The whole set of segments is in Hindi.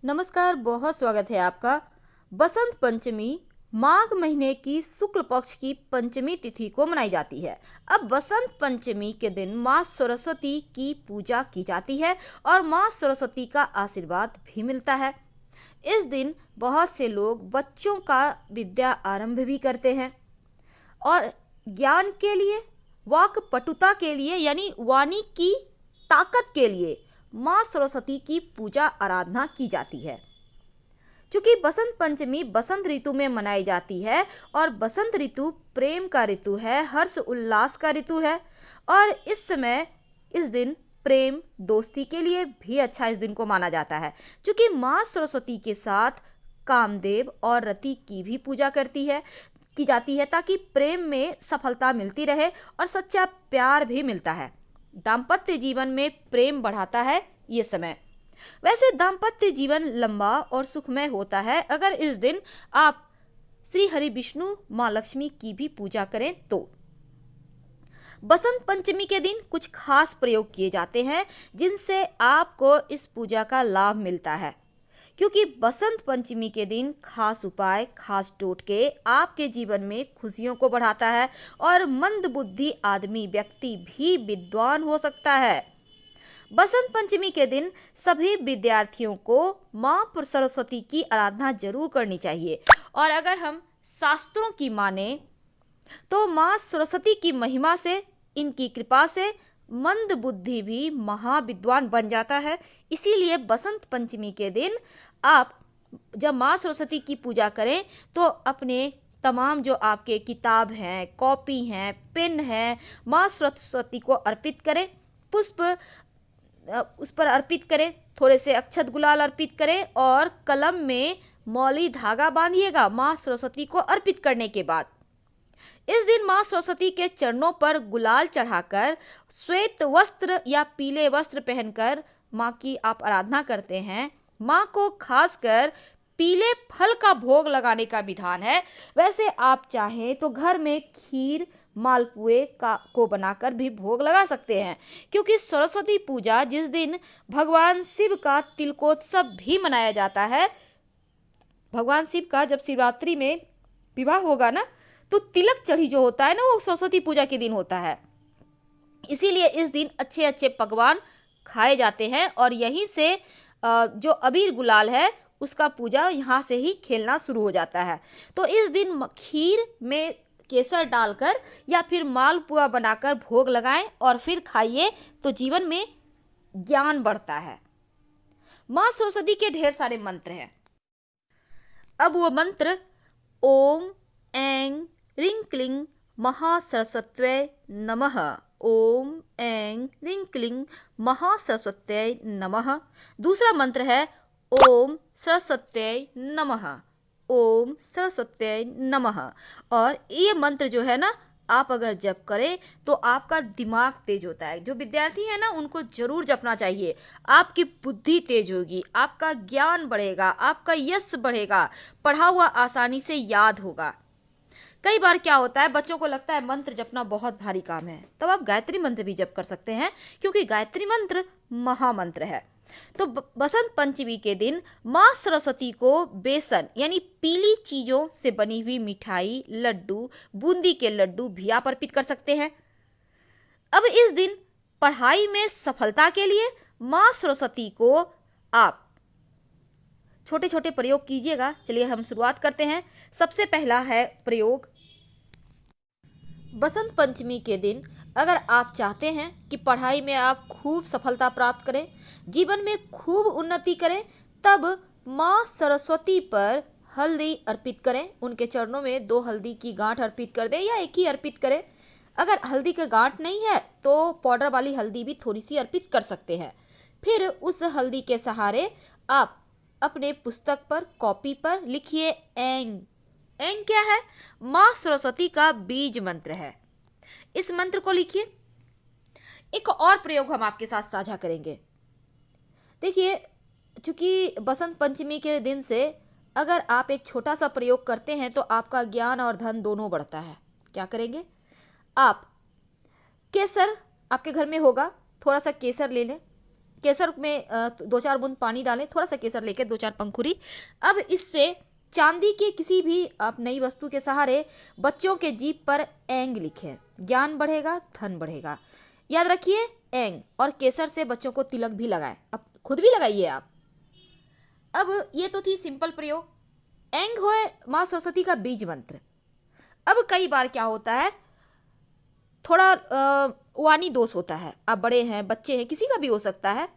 नमस्कार, बहुत स्वागत है आपका। बसंत पंचमी माघ महीने की शुक्ल पक्ष की पंचमी तिथि को मनाई जाती है। अब बसंत पंचमी के दिन माँ सरस्वती की पूजा की जाती है और माँ सरस्वती का आशीर्वाद भी मिलता है। इस दिन बहुत से लोग बच्चों का विद्या आरंभ भी करते हैं और ज्ञान के लिए, वाक पटुता के लिए यानी वाणी की ताकत के लिए माँ सरस्वती की पूजा आराधना की जाती है। क्योंकि बसंत पंचमी बसंत ऋतु में मनाई जाती है और बसंत ऋतु प्रेम का ऋतु है, हर्ष उल्लास का ऋतु है और इस समय इस दिन प्रेम दोस्ती के लिए भी अच्छा इस दिन को माना जाता है। क्योंकि माँ सरस्वती के साथ कामदेव और रति की भी पूजा की जाती है ताकि प्रेम में सफलता मिलती रहे और सच्चा प्यार भी मिलता है। दाम्पत्य जीवन में प्रेम बढ़ाता है ये समय। वैसे दाम्पत्य जीवन लंबा और सुखमय होता है अगर इस दिन आप श्री हरि विष्णु माँ लक्ष्मी की भी पूजा करें तो। बसंत पंचमी के दिन कुछ खास प्रयोग किए जाते हैं जिनसे आपको इस पूजा का लाभ मिलता है। क्योंकि बसंत पंचमी के दिन खास उपाय, खास टोटके आपके जीवन में खुशियों को बढ़ाता है और मंदबुद्धि आदमी व्यक्ति भी विद्वान हो सकता है। बसंत पंचमी के दिन सभी विद्यार्थियों को माँ सरस्वती की आराधना जरूर करनी चाहिए और अगर हम शास्त्रों की माने तो माँ सरस्वती की महिमा से, इनकी कृपा से मंद बुद्धि भी महाविद्वान बन जाता है। इसीलिए बसंत पंचमी के दिन आप जब माँ सरस्वती की पूजा करें तो अपने तमाम जो आपके किताब हैं, कॉपी हैं, पेन हैं, माँ सरस्वती को अर्पित करें। पुष्प उस पर अर्पित करें, थोड़े से अक्षत गुलाल अर्पित करें और कलम में मौली धागा बांधिएगा माँ सरस्वती को अर्पित करने के बाद। इस दिन माँ सरस्वती के चरणों पर गुलाल चढ़ाकर श्वेत वस्त्र या पीले वस्त्र पहनकर माँ की आप आराधना करते हैं। माँ को खासकर पीले फल का भोग लगाने का विधान है। वैसे आप चाहें तो घर में खीर, मालपुए को बनाकर भी भोग लगा सकते हैं। क्योंकि सरस्वती पूजा जिस दिन भगवान शिव का तिलकोत्सव भी मनाया जाता है, भगवान शिव का जब शिवरात्रि में विवाह होगा ना तो तिलक चढ़ी जो होता है ना वो सरस्वती पूजा के दिन होता है। इसीलिए इस दिन अच्छे अच्छे पकवान खाए जाते हैं और यहीं से जो अबीर गुलाल है उसका पूजा यहाँ से ही खेलना शुरू हो जाता है। तो इस दिन खीर में केसर डालकर या फिर मालपुआ बनाकर भोग लगाएं और फिर खाइए तो जीवन में ज्ञान बढ़ता है। माँ सरस्वती के ढेर सारे मंत्र हैं। अब वो मंत्र ओम ऐं ह्रीं क्लीं महासरस्वत्यै नमः। ओम ऐं ह्रीं क्लीं महासरस्वत्यै नमः। दूसरा मंत्र है ओम सरस्वत्यै नमः। ओम सरस्वत्यै नमः। और ये मंत्र जो है ना आप अगर जप करें तो आपका दिमाग तेज होता है। जो विद्यार्थी है ना उनको जरूर जपना चाहिए। आपकी बुद्धि तेज होगी, आपका ज्ञान बढ़ेगा, आपका यश बढ़ेगा, पढ़ा हुआ आसानी से याद होगा। कई बार क्या होता है बच्चों को लगता है मंत्र जपना बहुत भारी काम है, तब आप गायत्री मंत्र भी जप कर सकते हैं क्योंकि गायत्री मंत्र महामंत्र है। तो बसंत पंचमी के दिन माँ सरस्वती को बेसन यानी पीली चीजों से बनी हुई मिठाई, लड्डू, बूंदी के लड्डू भी आप अर्पित कर सकते हैं। अब इस दिन पढ़ाई में सफलता के लिए माँ सरस्वती को आप छोटे छोटे प्रयोग कीजिएगा। चलिए हम शुरुआत करते हैं। सबसे पहला है प्रयोग। बसंत पंचमी के दिन अगर आप चाहते हैं कि पढ़ाई में आप खूब सफलता प्राप्त करें, जीवन में खूब उन्नति करें, तब माँ सरस्वती पर हल्दी अर्पित करें। उनके चरणों में 2 हल्दी की गांठ अर्पित कर दें या एक ही अर्पित करें। अगर हल्दी का गांठ नहीं है तो पाउडर वाली हल्दी भी थोड़ी सी अर्पित कर सकते हैं। फिर उस हल्दी के सहारे आप अपने पुस्तक पर, कॉपी पर लिखिए ऐं। ऐं क्या है? माँ सरस्वती का बीज मंत्र है। इस मंत्र को लिखिए। एक और प्रयोग हम आपके साथ साझा करेंगे। देखिए, चूंकि बसंत पंचमी के दिन से अगर आप एक छोटा सा प्रयोग करते हैं तो आपका ज्ञान और धन दोनों बढ़ता है। क्या करेंगे? आप केसर आपके घर में होगा, थोड़ा सा केसर ले लें केसर में 2-4 बूंद पानी डालें, थोड़ा सा केसर लेके 2-4 पंखुड़ी। अब इससे चांदी के किसी भी आप नई वस्तु के सहारे बच्चों के जीभ पर एंग लिखें, ज्ञान बढ़ेगा, धन बढ़ेगा। याद रखिए, एंग और केसर से बच्चों को तिलक भी लगाएं, अब खुद भी लगाइए आप। अब ये तो थी सिंपल प्रयोग। एंग होए माँ सरस्वती का बीज मंत्र। अब कई बार क्या होता है, थोड़ा वाणी दोष होता है। आप बड़े हैं, बच्चे हैं, किसी का भी हो सकता है,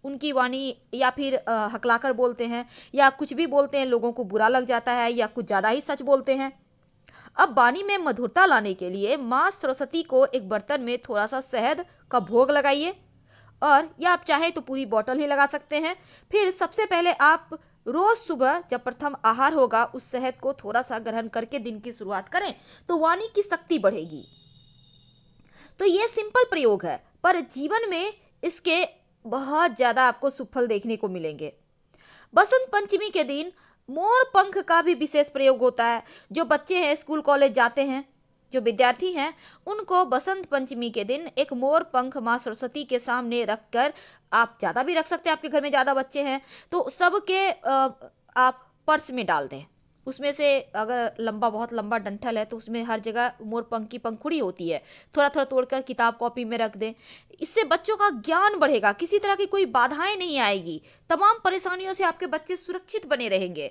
उनकी वाणी या फिर हकलाकर बोलते हैं या कुछ भी बोलते हैं, लोगों को बुरा लग जाता है या कुछ ज़्यादा ही सच बोलते हैं। अब वाणी में मधुरता लाने के लिए माँ सरस्वती को एक बर्तन में थोड़ा सा शहद का भोग लगाइए, और या आप चाहें तो पूरी बोतल ही लगा सकते हैं। फिर सबसे पहले आप रोज सुबह जब प्रथम आहार होगा उस शहद को थोड़ा सा ग्रहण करके दिन की शुरुआत करें तो वाणी की शक्ति बढ़ेगी। तो ये सिंपल प्रयोग है, पर जीवन में इसके बहुत ज़्यादा आपको सुफल देखने को मिलेंगे। बसंत पंचमी के दिन मोर पंख का भी विशेष प्रयोग होता है। जो बच्चे हैं, स्कूल कॉलेज जाते हैं, जो विद्यार्थी हैं, उनको बसंत पंचमी के दिन एक मोर पंख माँ सरस्वती के सामने रखकर, आप ज़्यादा भी रख सकते हैं, आपके घर में ज़्यादा बच्चे हैं तो सबके आप पर्स में डाल दें। उसमें से अगर लंबा, बहुत लंबा डंठल है तो उसमें हर जगह मोर पंख की पंखुड़ी होती है, थोड़ा थोड़ा तोड़कर किताब कॉपी में रख दें। इससे बच्चों का ज्ञान बढ़ेगा, किसी तरह की कोई बाधाएं नहीं आएगी, तमाम परेशानियों से आपके बच्चे सुरक्षित बने रहेंगे।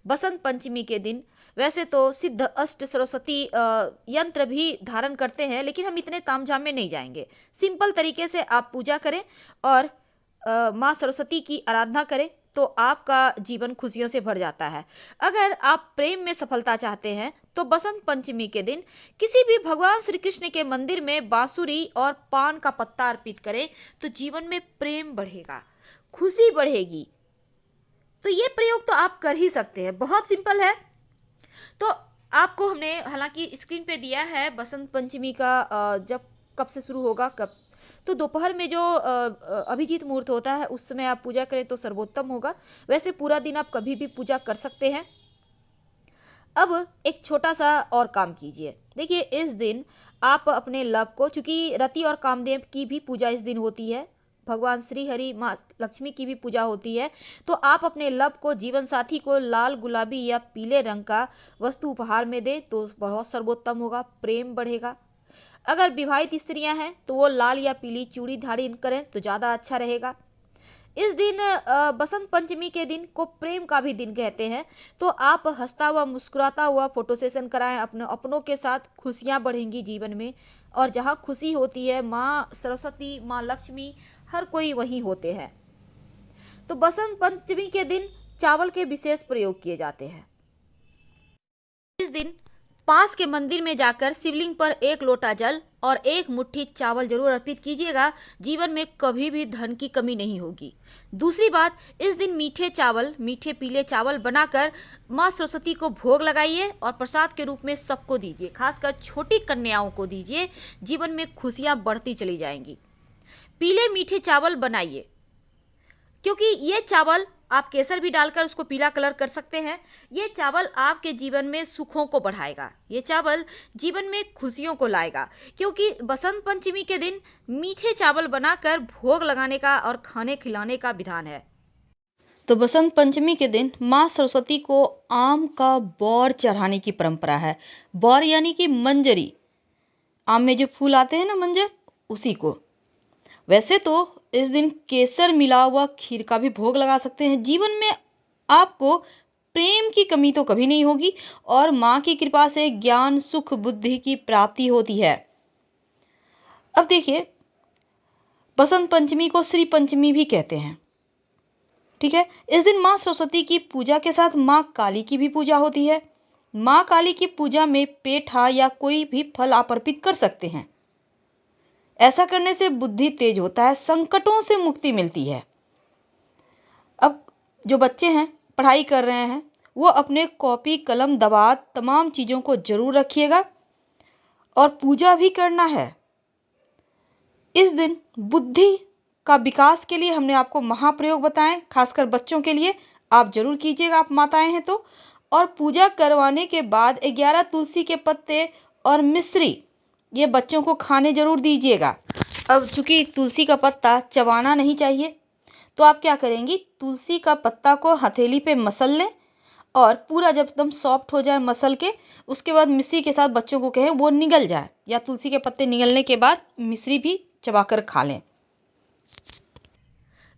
बसंत पंचमी के दिन वैसे तो सिद्ध अष्ट सरस्वती यंत्र भी धारण करते हैं, लेकिन हम इतने तामझाम में नहीं जाएंगे। सिंपल तरीके से आप पूजा करें और माँ सरस्वती की आराधना करें तो आपका जीवन खुशियों से भर जाता है। अगर आप प्रेम में सफलता चाहते हैं तो बसंत पंचमी के दिन किसी भी भगवान श्री कृष्ण के मंदिर में बांसुरी और पान का पत्ता अर्पित करें तो जीवन में प्रेम बढ़ेगा, खुशी बढ़ेगी। तो ये प्रयोग तो आप कर ही सकते हैं, बहुत सिंपल है। तो आपको हमने हालांकि स्क्रीन पे दिया है बसंत पंचमी का जब कब से शुरू होगा, कब, तो दोपहर में जो अभिजीत मुहूर्त होता है उस समय आप पूजा करें तो सर्वोत्तम होगा। वैसे पूरा दिन आप कभी भी पूजा कर सकते हैं। अब एक छोटा सा और काम कीजिए। देखिए, इस दिन आप अपने लव को, चूंकि रति और कामदेव की भी पूजा इस दिन होती है, भगवान श्री हरि माँ लक्ष्मी की भी पूजा होती है, तो आप अपने लव को, जीवन साथी को लाल, गुलाबी या पीले रंग का वस्तु उपहार में दें तो बहुत सर्वोत्तम होगा, प्रेम बढ़ेगा। अगर विवाहित स्त्रियां हैं तो वो लाल या पीली चूड़ी धारण करें तो ज़्यादा अच्छा रहेगा। इस दिन बसंत पंचमी के दिन को प्रेम का भी दिन कहते हैं, तो आप हंसता हुआ, मुस्कुराता हुआ फोटो सेशन कराएं अपने अपनों के साथ, खुशियां बढ़ेंगी जीवन में। और जहां खुशी होती है, माँ सरस्वती, माँ लक्ष्मी, हर कोई वहीं होते हैं। तो बसंत पंचमी के दिन चावल के विशेष प्रयोग किए जाते हैं। इस दिन पास के मंदिर में जाकर शिवलिंग पर 1 लोटा जल और 1 मुट्ठी चावल जरूर अर्पित कीजिएगा, जीवन में कभी भी धन की कमी नहीं होगी। दूसरी बात, इस दिन मीठे चावल, मीठे पीले चावल बनाकर माँ सरस्वती को भोग लगाइए और प्रसाद के रूप में सबको दीजिए, खासकर छोटी कन्याओं को दीजिए, जीवन में खुशियां बढ़ती चली जाएंगी। पीले मीठे चावल बनाइए, क्योंकि ये चावल आप केसर भी डालकर उसको पीला कलर कर सकते हैं। ये चावल आपके जीवन में सुखों को बढ़ाएगा, ये चावल जीवन में खुशियों को लाएगा, क्योंकि बसंत पंचमी के दिन मीठे चावल बनाकर भोग लगाने का और खाने खिलाने का विधान है। तो बसंत पंचमी के दिन माँ सरस्वती को आम का बौर चढ़ाने की परंपरा है। बौर यानी कि मंजरी, आम में जो फूल आते हैं ना, मंजर, उसी को। वैसे तो इस दिन केसर मिला हुआ खीर का भी भोग लगा सकते हैं। जीवन में आपको प्रेम की कमी तो कभी नहीं होगी और माँ की कृपा से ज्ञान, सुख, बुद्धि की प्राप्ति होती है। अब देखिए, बसंत पंचमी को श्री पंचमी भी कहते हैं, ठीक है। इस दिन माँ सरस्वती की पूजा के साथ माँ काली की भी पूजा होती है। माँ काली की पूजा में पेठा या कोई भी फल आप अर्पित कर सकते हैं। ऐसा करने से बुद्धि तेज होता है, संकटों से मुक्ति मिलती है। अब जो बच्चे हैं, पढ़ाई कर रहे हैं, वो अपने कॉपी, कलम, दवात, तमाम चीज़ों को जरूर रखिएगा और पूजा भी करना है। इस दिन बुद्धि का विकास के लिए हमने आपको महाप्रयोग बताएं, खासकर बच्चों के लिए आप जरूर कीजिएगा, आप माताएं हैं तो। और पूजा करवाने के बाद 11 तुलसी के पत्ते और मिश्री ये बच्चों को खाने ज़रूर दीजिएगा। अब चूँकि तुलसी का पत्ता चबाना नहीं चाहिए, तो आप क्या करेंगी, तुलसी का पत्ता को हथेली पे मसल लें और पूरा जब एकदम सॉफ्ट हो जाए मसल के, उसके बाद मिश्री के साथ बच्चों को कहें वो निगल जाए, या तुलसी के पत्ते निगलने के बाद मिश्री भी चबाकर खा लें।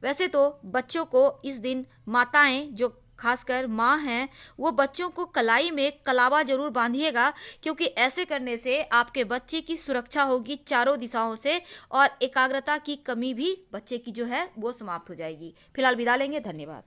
वैसे तो बच्चों को इस दिन माताएं, जो खासकर माँ हैं, वो बच्चों को कलाई में कलावा जरूर बांधिएगा, क्योंकि ऐसे करने से आपके बच्चे की सुरक्षा होगी चारों दिशाओं से और एकाग्रता की कमी भी बच्चे की जो है वो समाप्त हो जाएगी। फिलहाल विदा लेंगे, धन्यवाद।